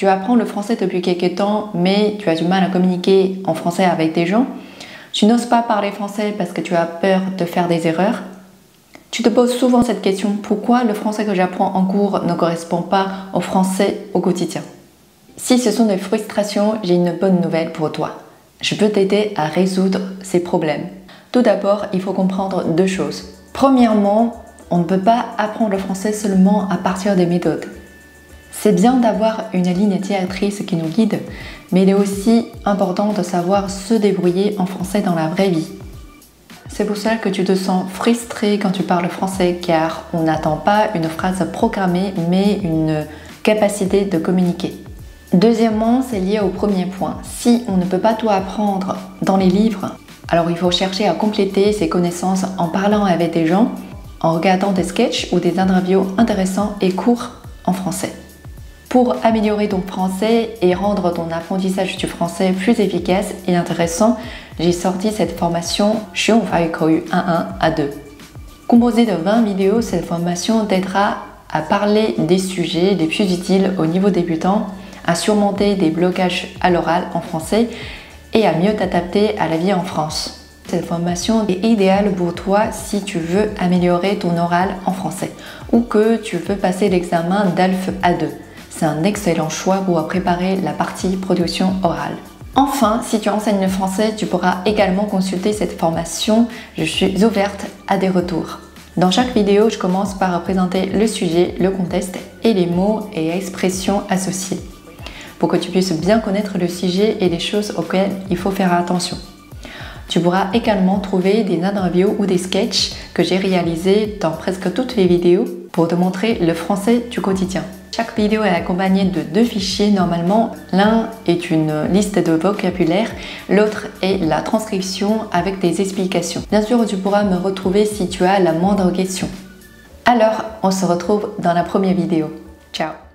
Tu apprends le français depuis quelques temps, mais tu as du mal à communiquer en français avec des gens. Tu n'oses pas parler français parce que tu as peur de faire des erreurs. Tu te poses souvent cette question, pourquoi le français que j'apprends en cours ne correspond pas au français au quotidien? Si ce sont des frustrations, j'ai une bonne nouvelle pour toi. Je peux t'aider à résoudre ces problèmes. Tout d'abord, il faut comprendre deux choses. Premièrement, on ne peut pas apprendre le français seulement à partir des méthodes. C'est bien d'avoir une ligne directrice qui nous guide, mais il est aussi important de savoir se débrouiller en français dans la vraie vie. C'est pour cela que tu te sens frustré quand tu parles français, car on n'attend pas une phrase programmée, mais une capacité de communiquer. Deuxièmement, c'est lié au premier point. Si on ne peut pas tout apprendre dans les livres, alors il faut chercher à compléter ses connaissances en parlant avec des gens, en regardant des sketchs ou des interviews intéressants et courts en français. Pour améliorer ton français et rendre ton apprentissage du français plus efficace et intéressant, j'ai sorti cette formation 学语法语口语 1-1 à 2. Composée de 20 vidéos, cette formation t'aidera à parler des sujets les plus utiles au niveau débutant, à surmonter des blocages à l'oral en français et à mieux t'adapter à la vie en France. Cette formation est idéale pour toi si tu veux améliorer ton oral en français ou que tu veux passer l'examen DALF A2. C'est un excellent choix pour préparer la partie production orale. Enfin, si tu enseignes le français, tu pourras également consulter cette formation. Je suis ouverte à des retours. Dans chaque vidéo, je commence par présenter le sujet, le contexte et les mots et expressions associés, pour que tu puisses bien connaître le sujet et les choses auxquelles il faut faire attention. Tu pourras également trouver des interviews ou des sketchs que j'ai réalisés dans presque toutes les vidéos pour te montrer le français du quotidien. Chaque vidéo est accompagnée de 2 fichiers normalement. L'un est une liste de vocabulaire, l'autre est la transcription avec des explications. Bien sûr, tu pourras me retrouver si tu as la moindre question. Alors, on se retrouve dans la première vidéo. Ciao!